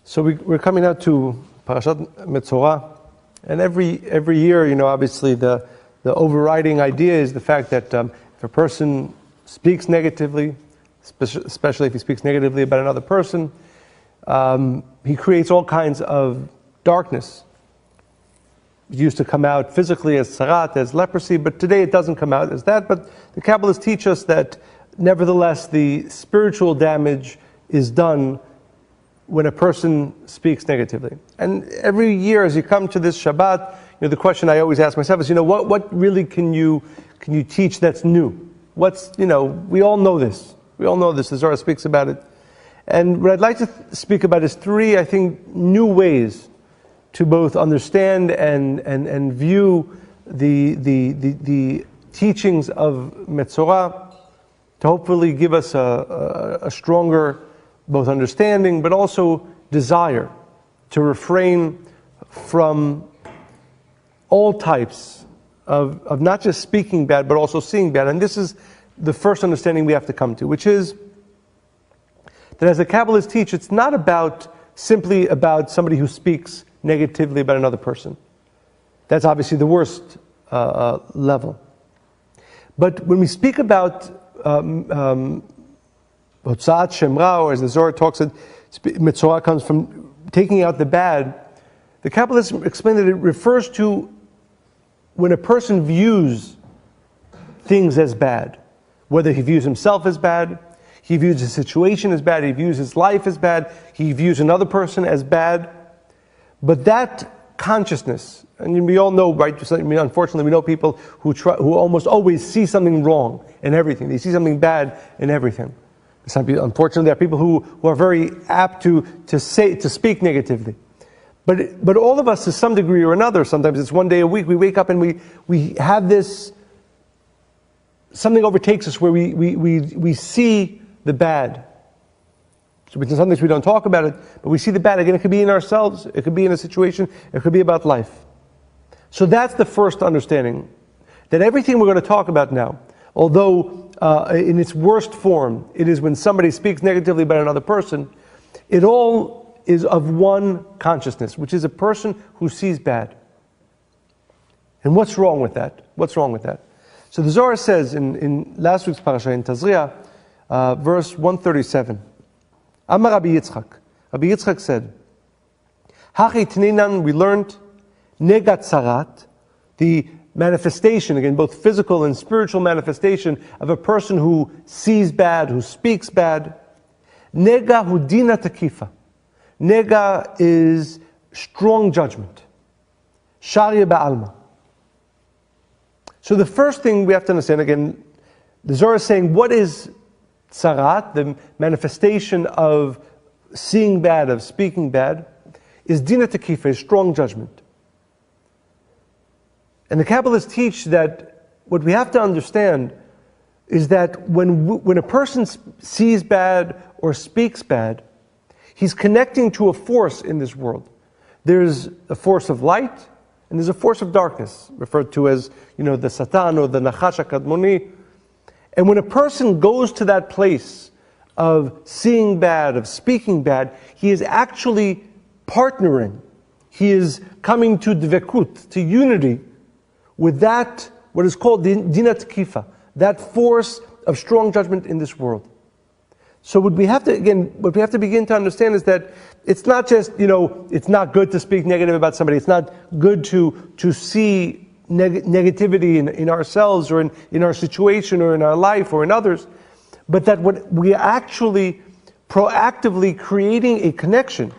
So we're coming out to Parashat Metzorah, and every year, obviously the overriding idea is the fact that if a person speaks negatively, especially if he speaks negatively about another person, he creates all kinds of darkness. It used to come out physically as sarat, as leprosy, but today it doesn't come out as that. But the Kabbalists teach us that nevertheless the spiritual damage is done when a person speaks negatively. And every year as you come to this Shabbat, the question I always ask myself is, what really can you teach that's new? We all know this. We all know this. The Zohar speaks about it. And what I'd like to speak about is three, I think, new ways to both understand and view the teachings of Metzorah, to hopefully give us a stronger both understanding but also desire to refrain from all types of not just speaking bad but also seeing bad. And this is the first understanding we have to come to, which is that as the Kabbalists teach, it's not simply about somebody who speaks negatively about another person. That's obviously the worst level. But when we speak about Hotzat Shemra, or as the Zohar talks, Metzorah comes from taking out the bad. The Kabbalists explain that it refers to when a person views things as bad, whether he views himself as bad, he views his situation as bad, he views his life as bad, he views another person as bad. But that consciousness, and we all know, right? Unfortunately, we know people who almost always see something wrong in everything. They see something bad in everything. Unfortunately, there are people who are very apt to speak negatively. But all of us, to some degree or another, sometimes it's one day a week, we wake up and we have this, something overtakes us where we see the bad. So sometimes we don't talk about it, but we see the bad. Again, it could be in ourselves, it could be in a situation, it could be about life. So that's the first understanding. That everything we're going to talk about now, although in its worst form, it is when somebody speaks negatively about another person, it all is of one consciousness, which is a person who sees bad. And what's wrong with that? What's wrong with that? So the Zohar says in last week's parasha, in Tazria, verse 137, Amar Rabbi Yitzchak. Rabbi Yitzchak said, Hachi Tninan, we learned, Negat Sarat, the manifestation, again, both physical and spiritual manifestation of a person who sees bad, who speaks bad. Nega hudina takifa. Nega is strong judgment. Sharia ba'alma. So the first thing we have to understand, again, the Zohar is saying, what is tzarat, the manifestation of seeing bad, of speaking bad, is dina takifa, is strong judgment. And the Kabbalists teach that what we have to understand is that when a person sees bad or speaks bad, he's connecting to a force in this world. There's a force of light, and there's a force of darkness, referred to as, the Satan or the Nachash HaKadmoni. And when a person goes to that place of seeing bad, of speaking bad, he is actually partnering. He is coming to dvekut, to unity, with that, what is called dinat kifa, that force of strong judgment in this world. So what we have to begin to understand is that it's not just, it's not good to speak negative about somebody. It's not good to see negativity in ourselves or in our situation or in our life or in others, but that what we are actually proactively creating a connection,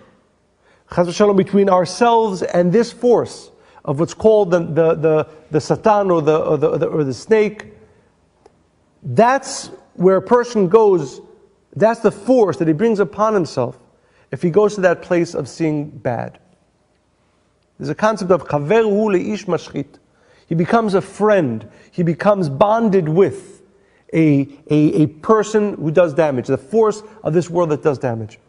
chas v'shalom, between ourselves and this force of what's called the Satan or the snake. That's where a person goes. That's the force that he brings upon himself if he goes to that place of seeing bad. There's a concept of chaver hu leish mashchit. He becomes a friend. He becomes bonded with a person who does damage, the force of this world that does damage.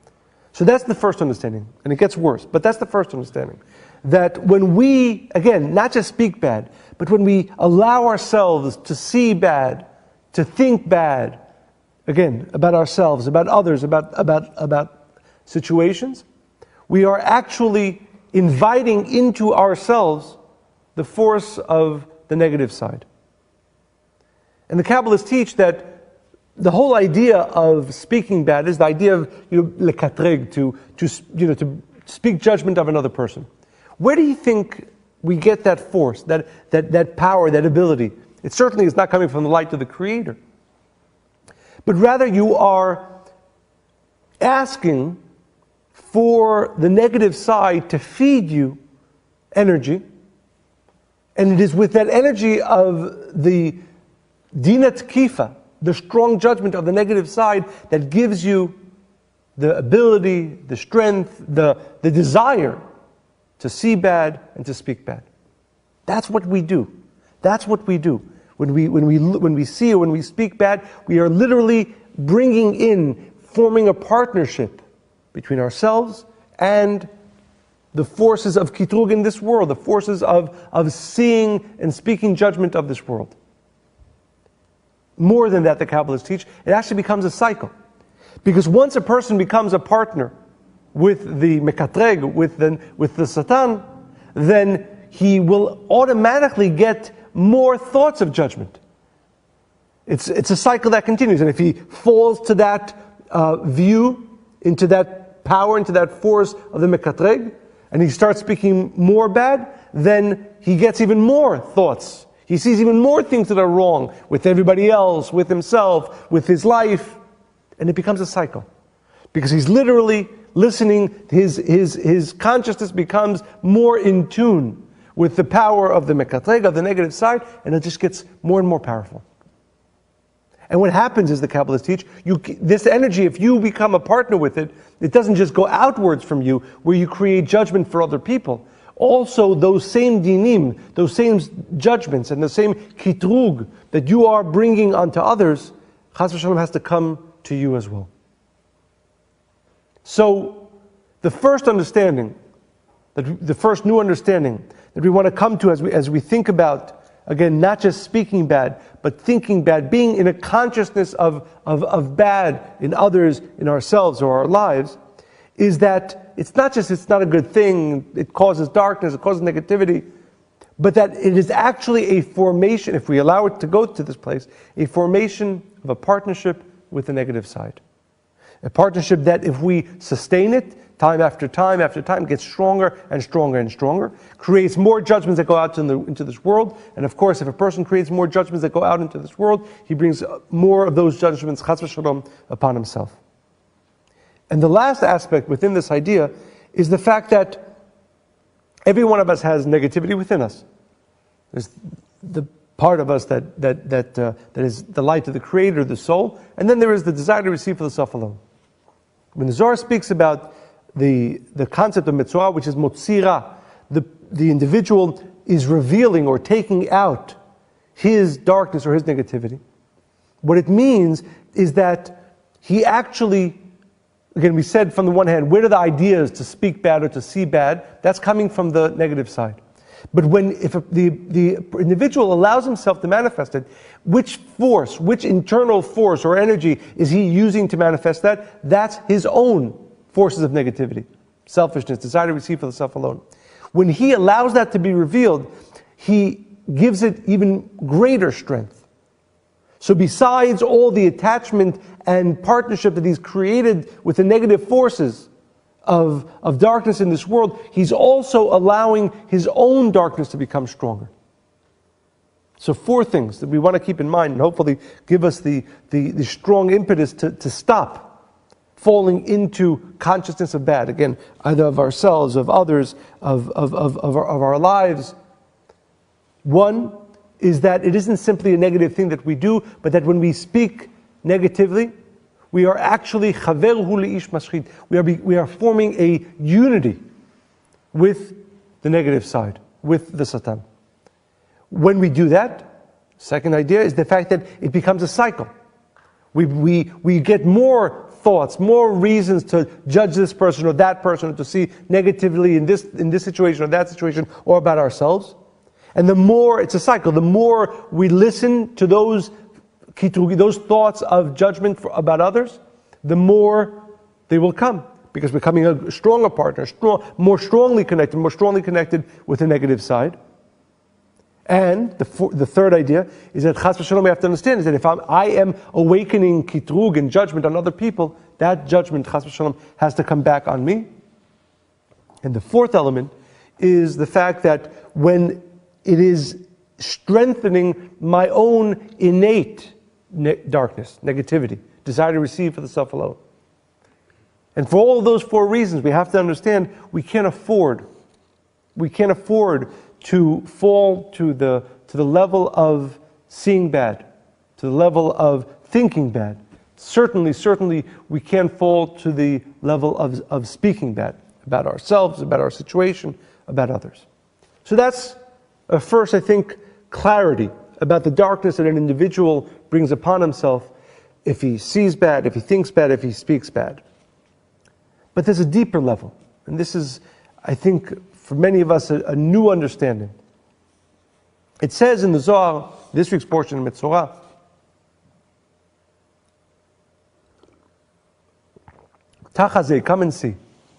So that's the first understanding, and it gets worse, but that's the first understanding. That when we, again, not just speak bad, but when we allow ourselves to see bad, to think bad, again, about ourselves, about others, about situations, we are actually inviting into ourselves the force of the negative side. And the Kabbalists teach that the whole idea of speaking bad is the idea of lekatreg, to speak judgment of another person. Where do you think we get that force, that power, that ability? It certainly is not coming from the light of the Creator. But rather you are asking for the negative side to feed you energy. And it is with that energy of the dinat kifa, the strong judgment of the negative side, that gives you the ability, the strength, the desire to see bad and to speak bad. That's what we do. That's what we do. When we see or when we speak bad, we are literally bringing in, forming a partnership between ourselves and the forces of kitrug in this world, the forces of seeing and speaking judgment of this world. More than that, the Kabbalists teach, it actually becomes a cycle. Because once a person becomes a partner with the mekatreg, with the Satan, then he will automatically get more thoughts of judgment. It's a cycle that continues. And if he falls to that view, into that power, into that force of the mekatreg, and he starts speaking more bad, then he gets even more thoughts. He sees even more things that are wrong with everybody else, with himself, with his life. And it becomes a cycle. Because he's literally listening, his consciousness becomes more in tune with the power of the mekatreg, of the negative side, and it just gets more and more powerful. And what happens is, the Kabbalists teach, this energy, if you become a partner with it, it doesn't just go outwards from you, where you create judgment for other people. Also, those same dinim, those same judgments, and the same kitrug that you are bringing onto others, chas v'shalom, has to come to you as well. So, the first understanding, the first new understanding that we want to come to as we think about, again, not just speaking bad, but thinking bad, being in a consciousness of bad in others, in ourselves or our lives, is that it's not a good thing, it causes darkness, it causes negativity, but that it is actually a formation, if we allow it to go to this place, a formation of a partnership with the negative side. A partnership that, if we sustain it, time after time after time, gets stronger and stronger and stronger, creates more judgments that go out into this world. And of course, if a person creates more judgments that go out into this world, he brings more of those judgments, chas v'shalom, upon himself. And the last aspect within this idea is the fact that every one of us has negativity within us. There's the part of us that is the light of the Creator, the soul, and then there is the desire to receive for the self alone. When the Zohar speaks about the concept of mitzvah, which is motzira, the individual is revealing or taking out his darkness or his negativity. What it means is that he actually, again, we said from the one hand, where are the ideas to speak bad or to see bad? That's coming from the negative side. But if the individual allows himself to manifest it, which internal force or energy is he using to manifest that? That's his own forces of negativity, selfishness, desire to receive for the self alone. When he allows that to be revealed, he gives it even greater strength. So besides all the attachment and partnership that he's created with the negative forces of darkness in this world, he's also allowing his own darkness to become stronger. So 4 things that we want to keep in mind and hopefully give us the strong impetus to stop falling into consciousness of bad. Again, either of ourselves, of others, of our lives. 1 is that it isn't simply a negative thing that we do, but that when we speak negatively, we are actually chaverhu leish maschit. We are forming a unity with the negative side, with the Satan. When we do that, second idea is the fact that it becomes a cycle. We get more thoughts, more reasons to judge this person or that person, or to see negatively in this situation or that situation, or about ourselves. And the more, it's a cycle, the more we listen to those thoughts of judgment about others, the more they will come. because we're becoming a stronger partner, more strongly connected with the negative side. And the third idea is that Chas v'Shalom we have to understand is that if I am awakening kitrug and judgment on other people, that judgment, Chas v'Shalom, has to come back on me. And the fourth element is the fact that when it is strengthening my own innate darkness, negativity, desire to receive for the self alone. And for all of those four reasons, we have to understand we can't afford to fall to the level of seeing bad, to the level of thinking bad. Certainly, we can't fall to the level of speaking bad about ourselves, about our situation, about others. So that's a first, I think, clarity about the darkness that an individual brings upon himself if he sees bad, if he thinks bad, if he speaks bad. But there's a deeper level, and this is, I think, for many of us, a new understanding. It says in the Zohar, this week's portion of Metzorah, Tachazeh, come and see.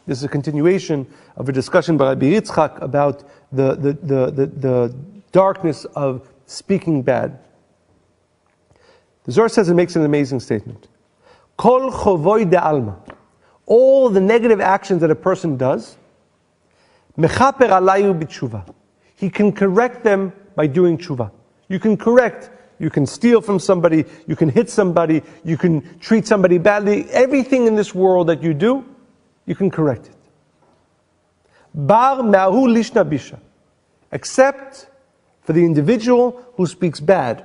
This is a continuation of a discussion by Rabbi Yitzchak about the darkness of speaking bad. The Zohar says, it makes an amazing statement. Kol chovoi de'alma. All the negative actions that a person does, mechaper alayu b'tshuva. He can correct them by doing tshuva. You can steal from somebody, you can hit somebody, you can treat somebody badly. Everything in this world that you do, you can correct it. Bar ma'hu lishna bisha. Except for the individual who speaks bad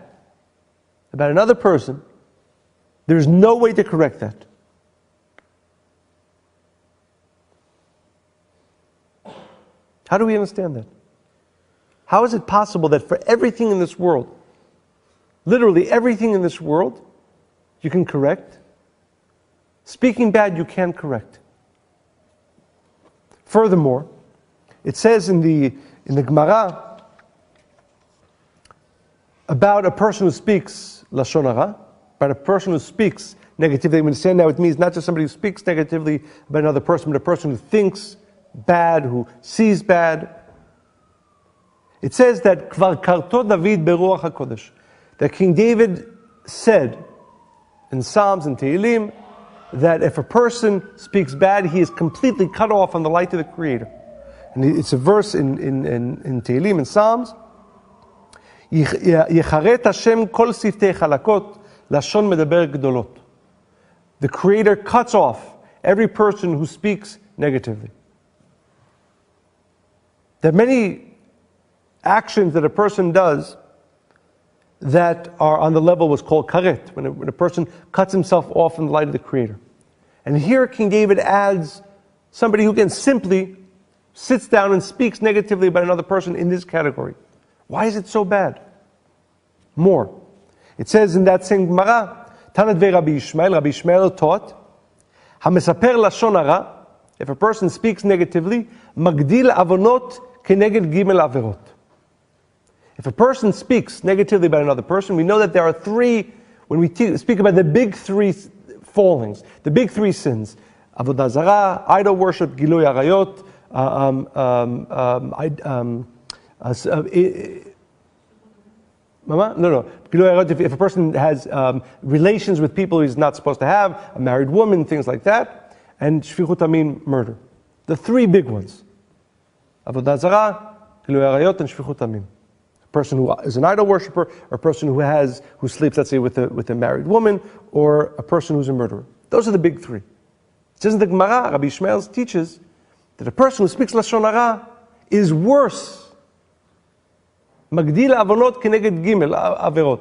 about another person, there's no way to correct that. How do we understand that? How is it possible that for everything in this world, literally everything in this world, you can correct? Speaking bad, you can't correct. Furthermore, it says in the Gemara about a person who speaks lashon hara, about a person who speaks negatively. We understand now it means not just somebody who speaks negatively about another person, but a person who thinks bad, who sees bad. It says that Kvar karto David beruach hakodesh, that King David said in Psalms and Tehillim that if a person speaks bad, he is completely cut off from the light of the Creator. And it's a verse in Tehillim, in Psalms. Yecharet Hashem kol siftei chalakot, lashon medaber gdolot. The Creator cuts off every person who speaks negatively. There are many actions that a person does that are on the level what's called karet, when a person cuts himself off from the light of the Creator. And here King David adds somebody who can simply sits down and speaks negatively about another person in this category. Why is it so bad? More. It says in that same Gemara, Tanat ve Rabbi Ishmael taught, HaMesaper lashon hara, if a person speaks negatively, Magdil avonot keneged gimel averot. If a person speaks negatively about another person, we know that there are three, when we speak about the big three fallings, the big three sins, avodah zarah, idol worship, gilui arayot, if a person has relations with people he's not supposed to have, a married woman, things like that, and shfichut amin, murder. The three big ones. Avodah zarah, gilui arayot, and shfichut amin. A person who is an idol worshiper, or a person who sleeps, let's say, with a married woman, or a person who's a murderer. Those are the big three. It says in the Gemara, Rabbi Ishmael teaches that a person who speaks lashon hara is worse. Magdil avonot keneged gimel averot.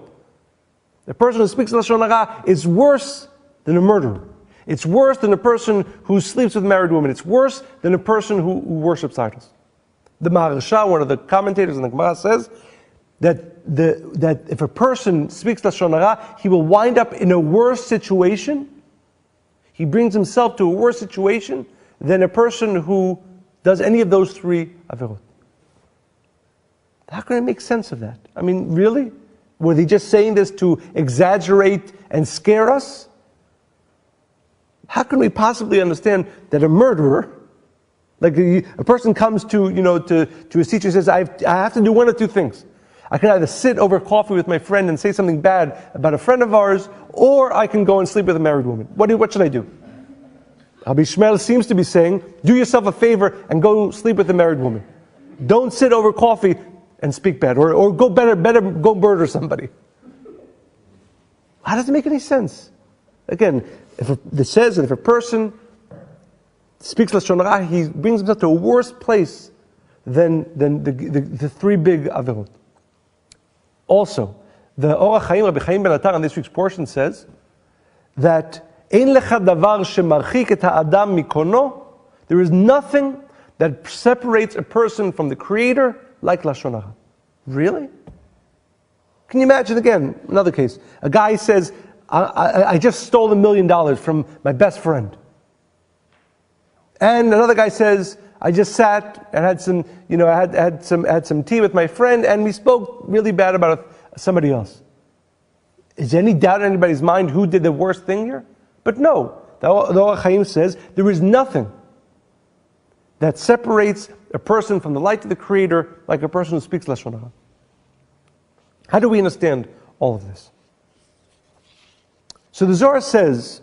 A person who speaks lashon hara is worse than a murderer. It's worse than a person who sleeps with a married woman. It's worse than a person who worships idols. The Maharsha, one of the commentators in the Gemara, says that if a person speaks lashon hara, he will wind up in a worse situation. He brings himself to a worse situation than a person who does any of those three averot. How can I make sense of that? I mean, really? Were they just saying this to exaggerate and scare us? How can we possibly understand that a murderer, like a person comes to his teacher and says, I have to do one of two things. I can either sit over coffee with my friend and say something bad about a friend of ours, or I can go and sleep with a married woman. What should I do? Rabbi Shmuel seems to be saying, do yourself a favor and go sleep with a married woman. Don't sit over coffee and speak bad, or go better go murder somebody. How does it make any sense? Again, it says that if a person speaks lashon hara, he brings himself to a worse place than the three big averot. Also, the Orach Chaim, Rabbi Chaim ben Atar, on this week's portion says that Ein lecha davar shemarchik et ha'adam mikono. There is nothing that separates a person from the Creator like lashon hara. Really? Can you imagine again another case? A guy says, I just stole $1 million from my best friend. And another guy says, I just sat and had some, had some tea with my friend, and we spoke really bad about somebody else. Is there any doubt in anybody's mind who did the worst thing here? But no, the Orach Chaim says there is nothing that separates a person from the light of the Creator like a person who speaks lashon hara. How do we understand all of this? So the Zohar says,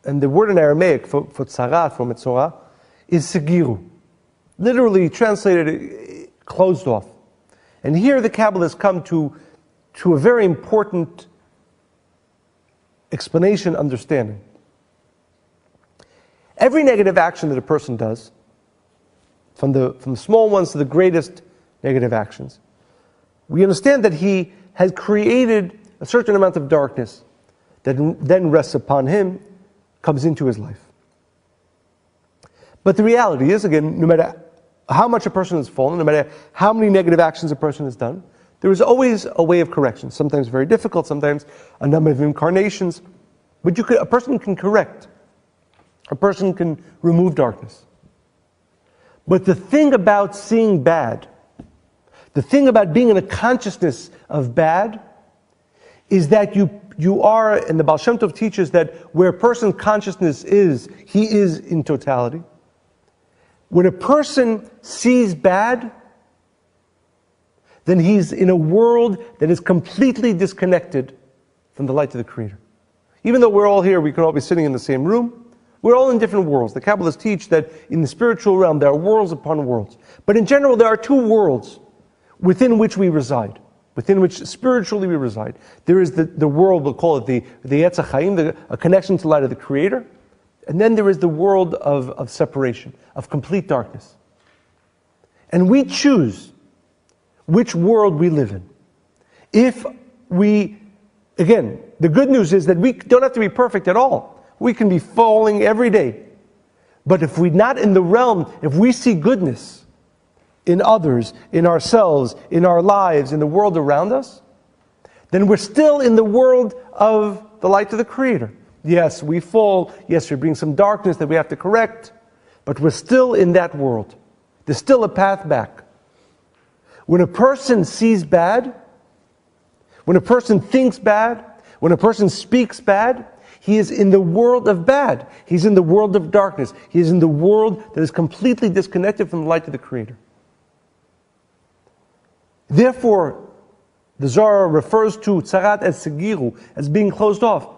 and the word in Aramaic for tzarat, for metzora, is segiru. Literally translated, closed off. And here the Kabbalists come to a very important explanation, understanding. Every negative action that a person does, from the small ones to the greatest negative actions, we understand that he has created a certain amount of darkness that then rests upon him, comes into his life. But the reality is, again, no matter how much a person has fallen, no matter how many negative actions a person has done, there is always a way of correction. Sometimes very difficult, sometimes a number of incarnations. But a person can correct. A person can remove darkness. But the thing about seeing bad, the thing about being in a consciousness of bad, is that you are, and the Baal Shem Tov teaches that where a person's consciousness is, he is in totality. When a person sees bad, then he's in a world that is completely disconnected from the light of the Creator. Even though we're all here, we can all be sitting in the same room, we're all in different worlds. The Kabbalists teach that in the spiritual realm there are worlds upon worlds. But in general there are two worlds within which we reside, within which spiritually we reside. There is the world, we'll call it the Etz HaChaim, a connection to the light of the Creator. And then there is the world of separation, of complete darkness. And we choose which world we live in. If we, again, the good news is that we don't have to be perfect at all. We can be falling every day. But if we're not in the realm, if we see goodness in others, in ourselves, in our lives, in the world around us, then we're still in the world of the light of the Creator. Yes, we fall. Yes, we bring some darkness that we have to correct. But we're still in that world. There's still a path back. When a person sees bad, when a person thinks bad, when a person speaks bad, he is in the world of bad. He's in the world of darkness. He is in the world that is completely disconnected from the light of the Creator. Therefore, the Zohar refers to tzarat as segiru, as being closed off.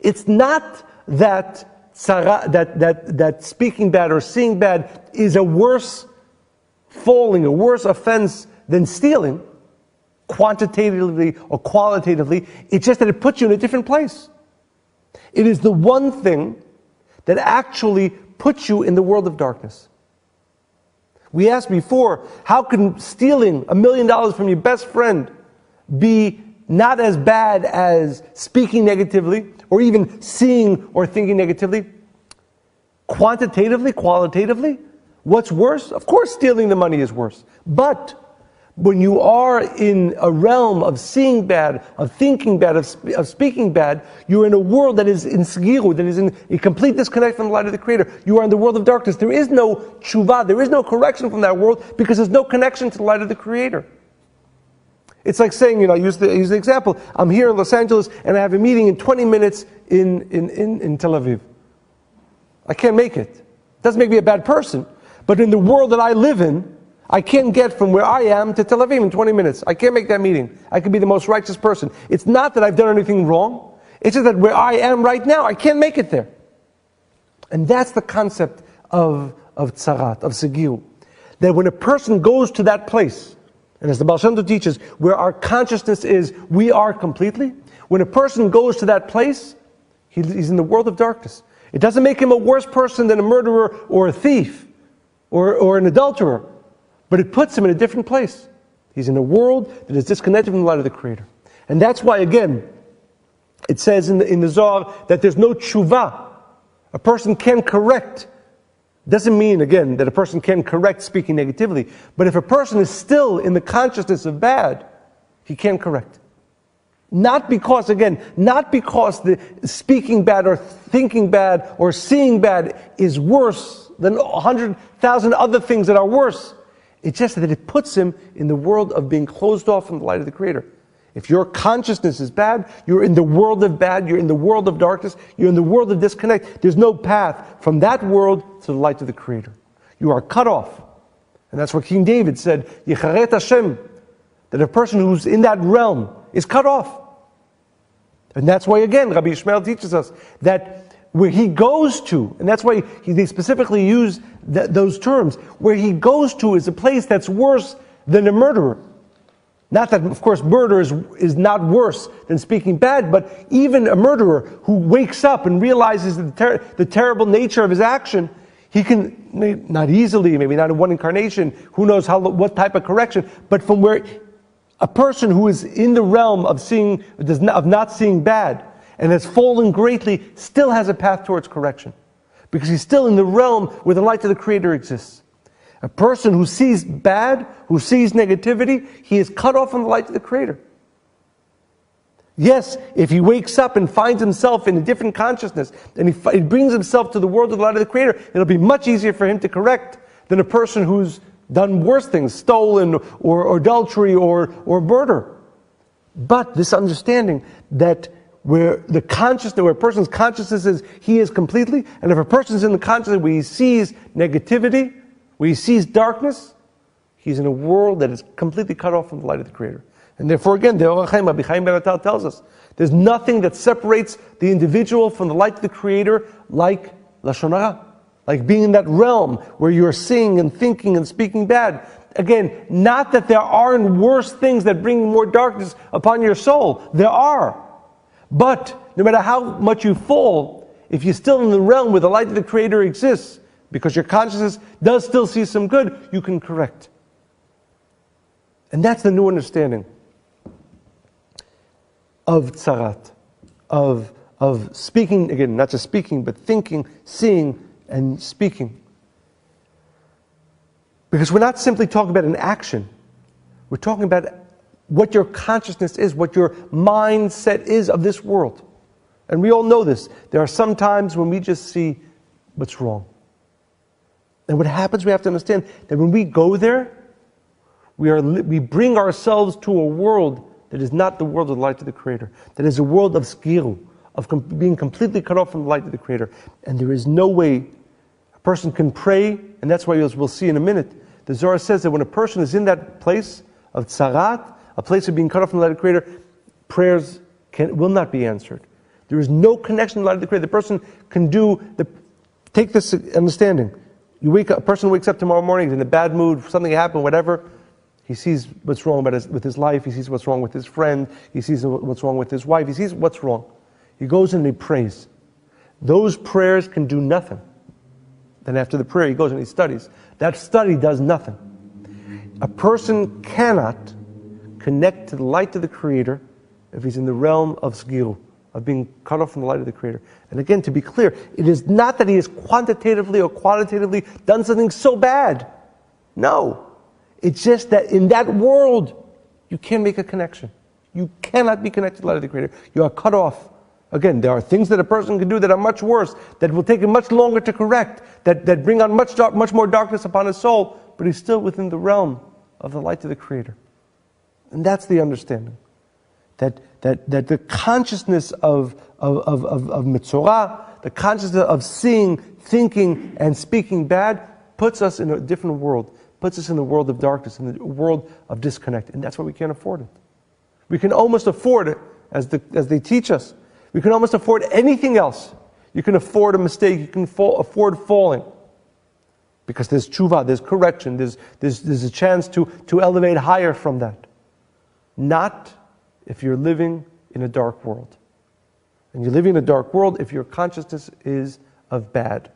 It's not that that speaking bad or seeing bad is a worse falling, a worse offense than stealing, quantitatively or qualitatively. It's just that it puts you in a different place. It is the one thing that actually puts you in the world of darkness. We asked before, how can stealing $1 million from your best friend be not as bad as speaking negatively, or even seeing or thinking negatively? Quantitatively, qualitatively, what's worse? Of course stealing the money is worse. But when you are in a realm of seeing bad, of thinking bad, of speaking bad, you're in a world that is in segiru, that is in a complete disconnect from the light of the Creator. You are in the world of darkness. There is no tshuva, there is no correction from that world, because there's no connection to the light of the Creator. It's like saying, I use the example, I'm here in Los Angeles and I have a meeting in 20 minutes in Tel Aviv. I can't make it. It doesn't make me a bad person. But in the world that I live in, I can't get from where I am to Tel Aviv in 20 minutes. I can't make that meeting. I can be the most righteous person. It's not that I've done anything wrong. It's just that where I am right now, I can't make it there. And that's the concept of tzarat, of segil. That when a person goes to that place, and as the Baal Shem Tov teaches, where our consciousness is, we are completely. When a person goes to that place, he's in the world of darkness. It doesn't make him a worse person than a murderer or a thief or an adulterer, but it puts him in a different place. He's in a world that is disconnected from the light of the Creator. And that's why, again, it says in the Zohar that there's no tshuva. A person can correct. Doesn't mean, again, that a person can correct speaking negatively. But if a person is still in the consciousness of bad, he can correct. Not because the speaking bad or thinking bad or seeing bad is worse than 100,000 other things that are worse. It's just that it puts him in the world of being closed off from the light of the Creator. If your consciousness is bad, you're in the world of bad, you're in the world of darkness, you're in the world of disconnect. There's no path from that world to the light of the Creator. You are cut off. And that's what King David said, Yecharet Hashem, that a person who's in that realm is cut off. And that's why, again, Rabbi Yishmael teaches us that where he goes to, and that's why they specifically use those terms, where he goes to is a place that's worse than a murderer. Not that, of course, murder is not worse than speaking bad, but even a murderer who wakes up and realizes the terrible nature of his action, he can, not easily, maybe not in one incarnation, who knows what type of correction, but from where a person who is in the realm of not seeing bad and has fallen greatly still has a path towards correction. Because he's still in the realm where the light of the Creator exists. A person who sees bad, who sees negativity, he is cut off from the light of the Creator. Yes, if he wakes up and finds himself in a different consciousness, and he brings himself to the world of the light of the Creator, it'll be much easier for him to correct than a person who's done worse things, stolen, or adultery, or murder. But this understanding that where a person's consciousness is, he is completely, and if a person's in the consciousness where he sees negativity, where he sees darkness, he's in a world that is completely cut off from the light of the Creator. And therefore, again, the Orach Chaim, Rabbi Chaim Ben Atal tells us, there's nothing that separates the individual from the light of the Creator like lashon hara, like being in that realm where you're seeing and thinking and speaking bad. Again, not that there aren't worse things that bring more darkness upon your soul. There are. But no matter how much you fall, if you're still in the realm where the light of the Creator exists, because your consciousness does still see some good, you can correct. And that's the new understanding of tzarat, of speaking, again, not just speaking, but thinking, seeing, and speaking. Because we're not simply talking about an action. We're talking about what your consciousness is, what your mindset is of this world. And we all know this. There are some times when we just see what's wrong. And what happens, we have to understand that when we go there, we bring ourselves to a world that is not the world of the light of the Creator. That is a world of skiru, of being completely cut off from the light of the Creator. And there is no way a person can pray, and that's why, as we'll see in a minute, the Zohar says that when a person is in that place of tzarat, a place of being cut off from the light of the Creator, prayers will not be answered. There is no connection to the light of the Creator. The person can take this understanding. A person wakes up tomorrow morning, he's in a bad mood, something happened, whatever. He sees what's wrong with his life, he sees what's wrong with his friend, he sees what's wrong with his wife, he sees what's wrong. He goes and he prays. Those prayers can do nothing. Then after the prayer, he goes and he studies. That study does nothing. A person cannot connect to the light of the Creator if he's in the realm of sgiru, of being cut off from the light of the Creator. And again, to be clear, it is not that he has quantitatively or qualitatively done something so bad. No. It's just that in that world, you can't make a connection. You cannot be connected to the light of the Creator. You are cut off. Again, there are things that a person can do that are much worse, that will take him much longer to correct, that bring on much more darkness upon his soul, but he's still within the realm of the light of the Creator. And that's the understanding. That the consciousness of Mitzorah, the the consciousness of seeing, thinking, and speaking bad, puts us in a different world, puts us in the world of darkness, in the world of disconnect. And that's why we can't afford it. We can almost afford it, as they teach us. We can almost afford anything else. You can afford a mistake, you can afford falling. Because there's tshuva, there's correction, there's a chance to elevate higher from that. Not if you're living in a dark world. And you're living in a dark world if your consciousness is of bad.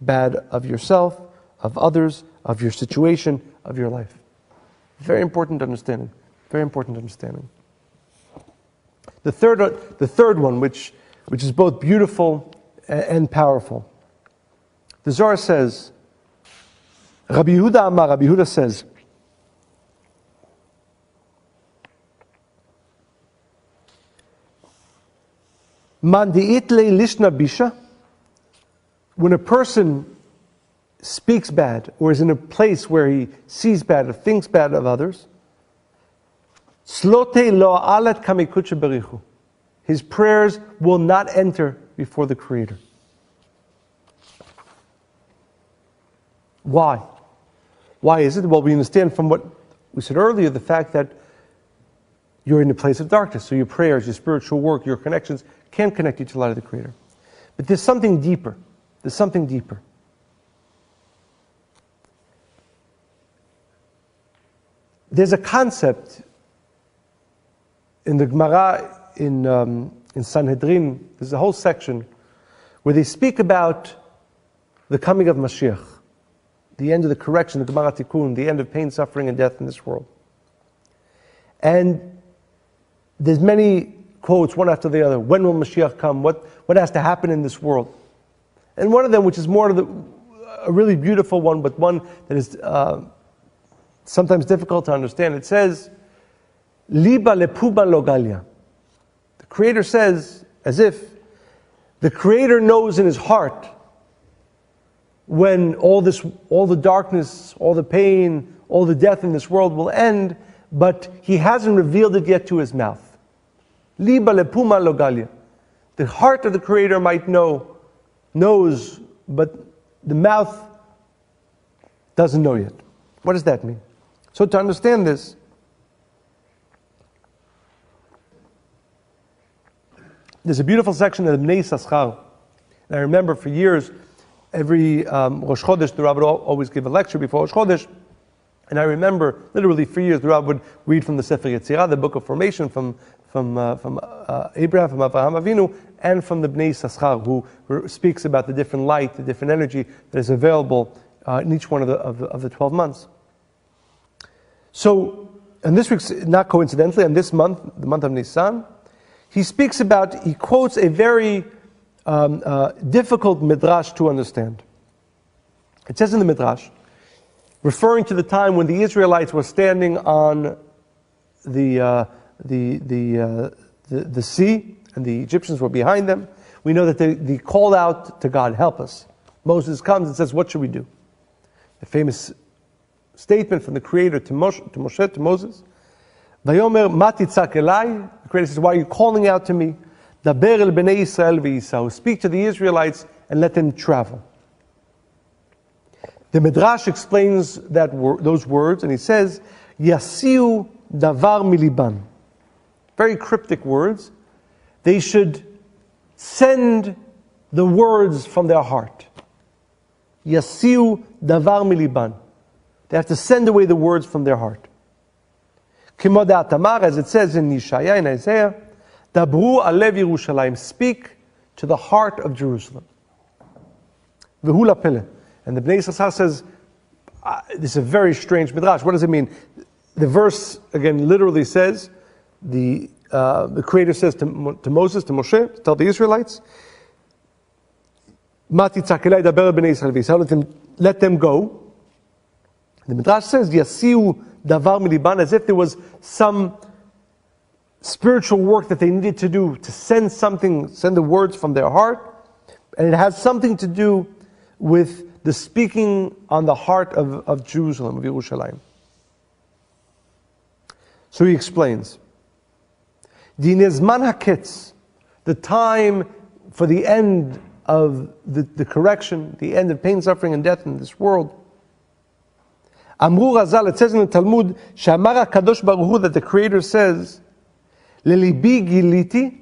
Bad of yourself, of others, of your situation, of your life. Very important understanding. Very important understanding. The third one, which is both beautiful and powerful. The Zohar says, Rabbi Yehuda says, Man di'itle lishna bisha, when a person speaks bad or is in a place where he sees bad or thinks bad of others, slote lo alat kamikucha berichu, his prayers will not enter before the Creator. Why? Why is it? Well, we understand from what we said earlier, the fact that you're in a place of darkness, so your prayers, your spiritual work, your connections can't connect you to the light of the Creator. But there's something deeper. There's something deeper. There's a concept in the Gemara in Sanhedrin. There's a whole section where they speak about the coming of Mashiach, the end of the correction, the Gemara Tikkun, the end of pain, suffering, and death in this world. And there's many quotes, one after the other. When will Mashiach come? What has to happen in this world? And one of them, which is more of a really beautiful one, but one that is sometimes difficult to understand. It says, Liba lepuba logalia. The Creator says, as if the Creator knows in His heart when all the darkness, all the pain, all the death in this world will end, but He hasn't revealed it yet to His mouth. Liba lepuma logalia. The heart of the Creator might knows, but the mouth doesn't know yet. What does that mean? So to understand this, there's a beautiful section of the Bnei Yissaschar. And I remember for years, every Rosh Chodesh, the Rabbi would always give a lecture before Rosh Chodesh. And I remember, literally for years, the Rabbi would read from the Sefer Yetzirah, the book of formation, from Abraham, from Avraham Avinu, and from the Bnei Yissaschar, who speaks about the different light, the different energy that is available in each one of the 12 months. So, and this week's, not coincidentally, on this month, the month of Nisan, he quotes a very difficult midrash to understand. It says in the midrash, referring to the time when the Israelites were standing on the sea, and the Egyptians were behind them. We know that they called out to God, help us. Moses comes and says, what should we do? The famous statement from the Creator to Moshe, to Moses. Vayomer ma titzak elai. The Creator says, why are you calling out to me? Daber el bnei Yisrael v'yisau. Speak to the Israelites and let them travel. The Midrash explains those words, and he says, Yasiu davar miliban. Very cryptic words. They should send the words from their heart. Yasiu davar miliban. They have to send away the words from their heart. Kimo da'atamar, as it says in Yeshaya, in Isaiah, Dabru alev Yerushalayim. Speak to the heart of Jerusalem. V'hu lapele. And the Bnei Yissaschar says, this is a very strange midrash. What does it mean? The verse, again, literally says, the Creator says to Moses, to Moshe, to tell the Israelites, let them go. The midrash says, Yasiu davar miliban, as if there was some spiritual work that they needed to do to send the words from their heart, and it has something to do with the speaking on the heart of Jerusalem, of Yerushalayim. So he explains, the time for the end of the correction, the end of pain, suffering, and death in this world. Amru Razal, it says in the Talmud, Shamar HaKadosh Baruch Hu, that the Creator says, Lelibi giliti,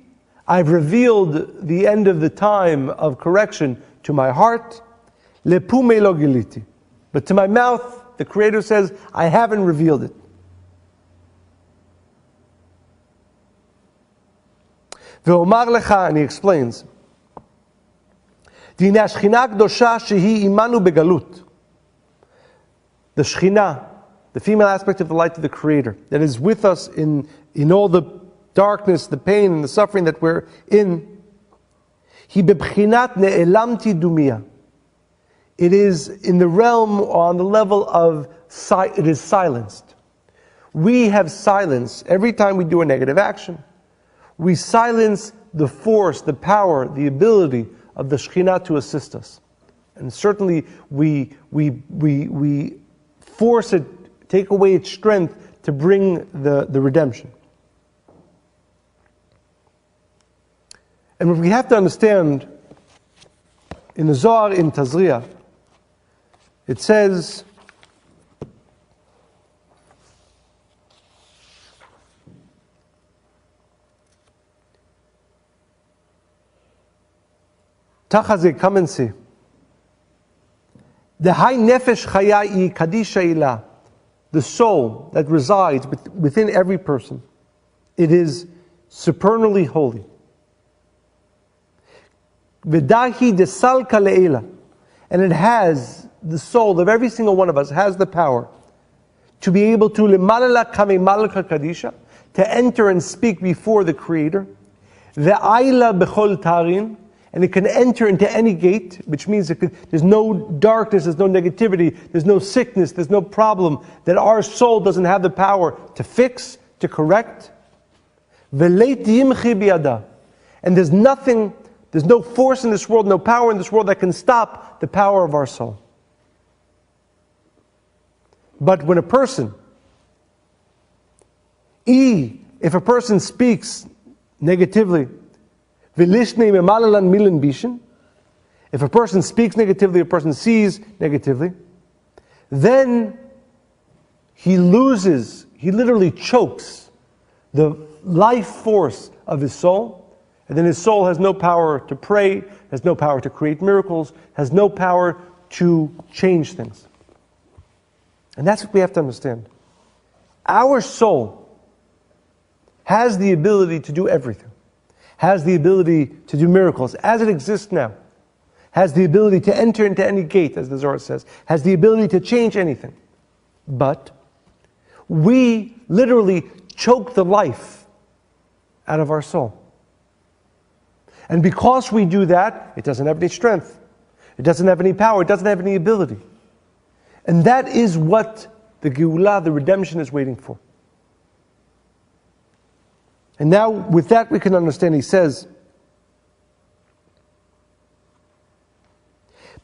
I've revealed the end of the time of correction to my heart. Lepume lo giliti. But to my mouth, the Creator says, I haven't revealed it. Ve'omar lecha, and he explains, Dina Shechina Kdosha shehi imanu begalut. The Shekhinah, the female aspect of the light of the Creator, that is with us in all the darkness, the pain, and the suffering that we're in. Hi bebchinat ne'elamti dumia. It is in the realm, on the level of, it is silenced. We have silence every time we do a negative action. We silence the force, the power, the ability of the Shekhinah to assist us. And certainly we force it, take away its strength to bring the redemption. And we have to understand, in the Zohar, in Tazria, it says, Tachaze, come and see. The high nefesh chayai kadisha ilah, the soul that resides within every person, it is supernally holy. V'dahi desal kaleila, and it has, the soul of every single one of us has the power to be able to lemalala kame malka kadisha, to enter and speak before the Creator. Ve'ayla bechol tarin, and it can enter into any gate, which means there's no darkness, there's no negativity, there's no sickness, there's no problem that our soul doesn't have the power to fix, to correct. And there's nothing, there's no force in this world, no power in this world that can stop the power of our soul. But when a person, if a person speaks negatively, if a person speaks negatively, a person sees negatively, then he literally chokes the life force of his soul, and then his soul has no power to pray, has no power to create miracles, has no power to change things. And that's what we have to understand. Our soul has the ability to do everything. Has the ability to do miracles as it exists now, has the ability to enter into any gate, as the Zohar says, has the ability to change anything. But we literally choke the life out of our soul. And because we do that, it doesn't have any strength, it doesn't have any power, it doesn't have any ability. And that is what the Geulah, the redemption, is waiting for. And now, with that, we can understand, he says,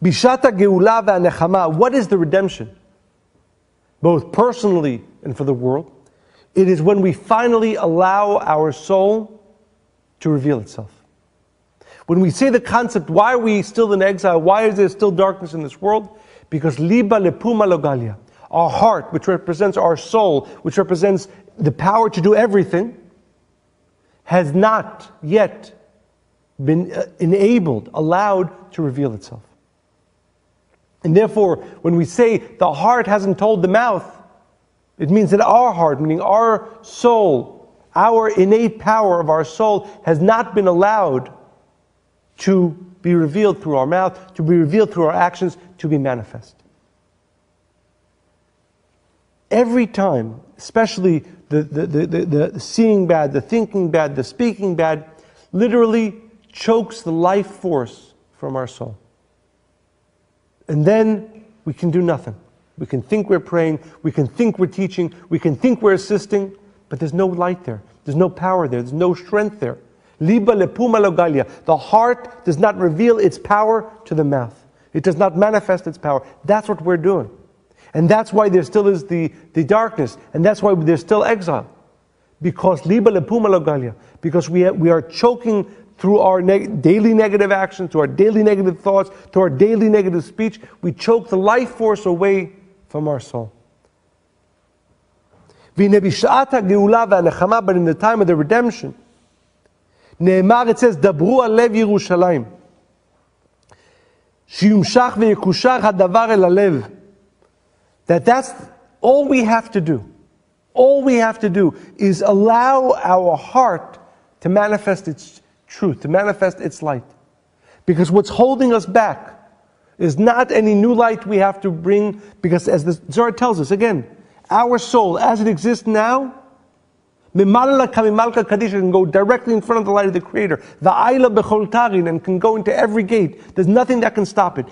Bishata Geulah v'anechama, what is the redemption? Both personally and for the world. It is when we finally allow our soul to reveal itself. When we say the concept, why are we still in exile? Why is there still darkness in this world? Because liba lepuma logalia, our heart, which represents our soul, which represents the power to do everything, has not yet been enabled, allowed to reveal itself. And therefore, when we say the heart hasn't told the mouth, it means that our heart, meaning our soul, our innate power of our soul, has not been allowed to be revealed through our mouth, to be revealed through our actions, to be manifest. Every time, especially the seeing bad, the thinking bad, the speaking bad, literally chokes the life force from our soul. And then we can do nothing. We can think we're praying, we can think we're teaching, we can think we're assisting, but there's no light there. There's no power there. There's no strength there. Liba lepuma logalia. The heart does not reveal its power to the mouth. It does not manifest its power. That's what we're doing. And that's why there still is the darkness. And that's why there's still exile. Because liba lepuma logalia. Because we are choking through our daily negative actions, to our daily negative thoughts, to our daily negative speech. We choke the life force away from our soul. But in the time of the redemption, Ne'emar, it says, Dabru alev Yerushalayim. Shiyumshach ve'yekushach hadavar el alev. That's all we have to do. All we have to do is allow our heart to manifest its truth, to manifest its light. Because what's holding us back is not any new light we have to bring, because as the Zohar tells us, again, our soul, as it exists now, can go directly in front of the light of the Creator. And can go into every gate. There's nothing that can stop it.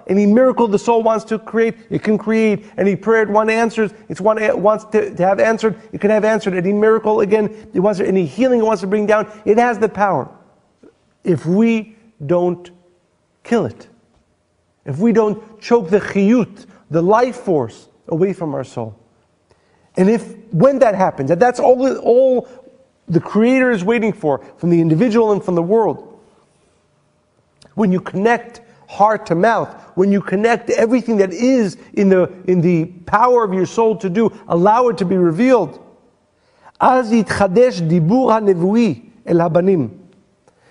Any miracle the soul wants to create, it can create. Any prayer it wants to have answered, it can have answered. Any miracle, again, it wants any healing it wants to bring down, it has the power. If we don't kill it, if we don't choke the chiyut, the life force, away from our soul. And when that happens, that's all the Creator is waiting for, from the individual and from the world. When you connect heart to mouth, when you connect everything that is in the power of your soul to do, allow it to be revealed. Az yitchadesh dibur hanevui el habanim.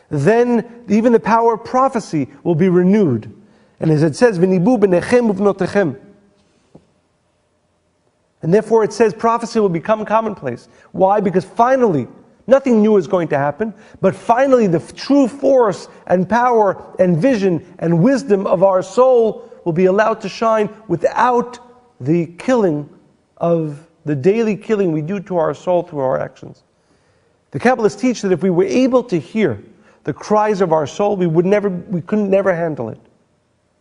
Then even the power of prophecy will be renewed. And as it says, v'nibu b'nechem u'bnotechem. And therefore it says prophecy will become commonplace. Why? Because finally, nothing new is going to happen, but finally the true force and power and vision and wisdom of our soul will be allowed to shine without the killing of the daily killing we do to our soul through our actions. The Kabbalists teach that if we were able to hear the cries of our soul, we couldn't never handle it.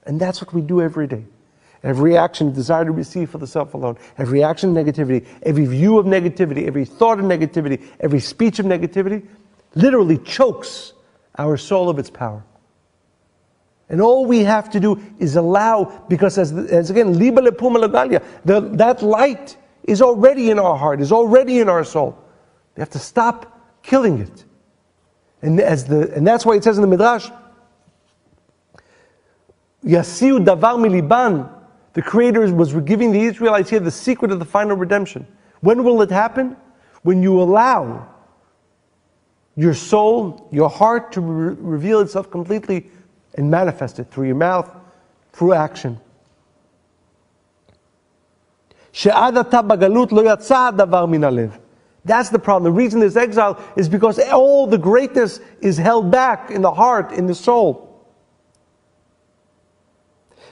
And that's what we do every day. Every action, desire to receive for the self alone. Every action of negativity, every view of negativity, every thought of negativity, every speech of negativity, literally chokes our soul of its power. And all we have to do is allow, because as again, liba lepuma legalia, that light is already in our heart, is already in our soul. We have to stop killing it. And that's why it says in the Midrash, Yasiu davar miliban. The Creator was giving the Israelites here the secret of the final redemption. When will it happen? When you allow your soul, your heart to reveal itself completely and manifest it through your mouth, through action. That's the problem. The reason there's exile is because all the greatness is held back in the heart, in the soul.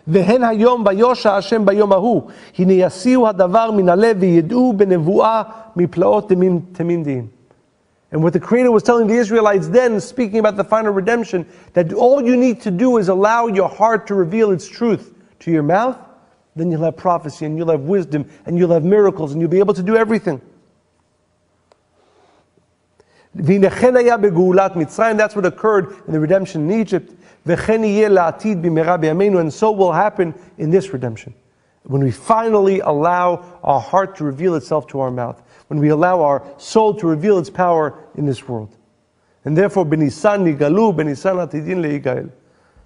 והן היום ביושע השם ביום ההוא, הנה יסיעו הדבר מן הלב וידעו בנבואה מפלאות תמים דעים. And what the Creator was telling the Israelites then, speaking about the final redemption, that all you need to do is allow your heart to reveal its truth to your mouth, then you'll have prophecy and you'll have wisdom and you'll have miracles and you'll be able to do everything. That's what occurred in the redemption in Egypt. And so will happen in this redemption. When we finally allow our heart to reveal itself to our mouth. When we allow our soul to reveal its power in this world. And therefore, b'nisan nigalu, b'nisan atidin leigael.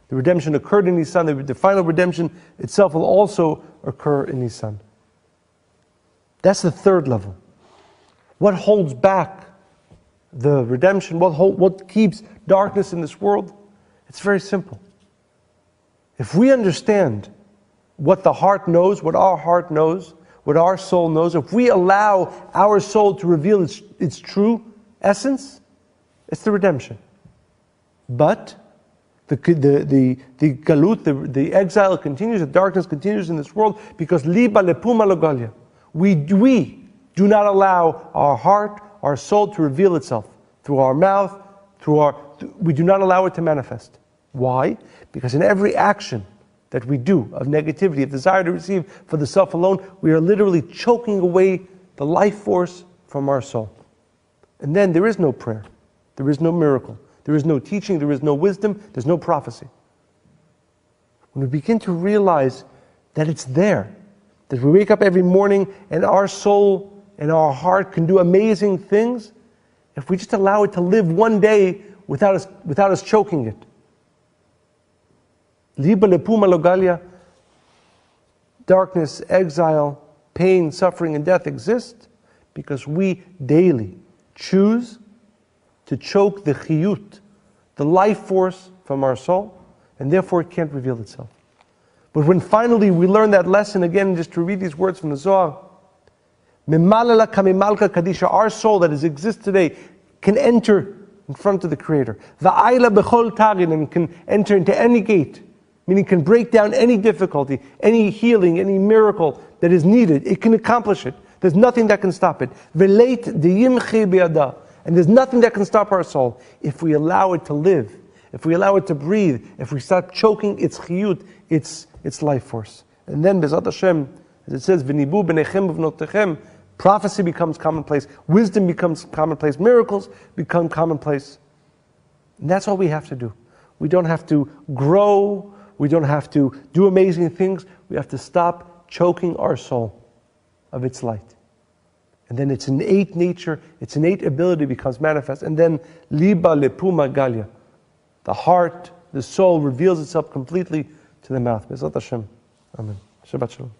The redemption occurred in Nisan. The final redemption itself will also occur in Nisan. That's the third level. What holds back the redemption? What keeps darkness in this world? It's very simple. If we understand what the heart knows, what our heart knows, what our soul knows, if we allow our soul to reveal its true essence, it's the redemption. But the galut, the exile continues, the darkness continues in this world because liba lepuma logalia. We do not allow our heart, our soul to reveal itself through our mouth, we do not allow it to manifest. Why? Because in every action that we do of negativity, of desire to receive for the self alone, we are literally choking away the life force from our soul. And then there is no prayer, there is no miracle, there is no teaching, there is no wisdom, there's no prophecy. When we begin to realize that it's there, that we wake up every morning and our soul and our heart can do amazing things, if we just allow it to live one day without us choking it. Liba lepuma logalia, darkness, exile, pain, suffering, and death exist because we daily choose to choke the chiyut, the life force from our soul, and therefore it can't reveal itself. But when finally we learn that lesson again, just to read these words from the Zohar, Mimalala kamimalka kadisha, our soul that exists today can enter in front of the Creator. Va'ayla bechol tagin, and can enter into any gate, meaning can break down any difficulty, any healing, any miracle that is needed. It can accomplish it. There's nothing that can stop it. Veleit deyimchi biyada, and there's nothing that can stop our soul if we allow it to live, if we allow it to breathe, if we stop choking its chiyut, its life force. And then Bezat Hashem, as it says, v'nibu b'nechem v'vnotechem, prophecy becomes commonplace, wisdom becomes commonplace, miracles become commonplace. And that's all we have to do. We don't have to grow, we don't have to do amazing things, we have to stop choking our soul of its light. And then its innate nature, its innate ability becomes manifest. And then liba lepuma galia, the heart, the soul reveals itself completely to the mouth. Bezat Hashem. Amen. Shabbat Shalom.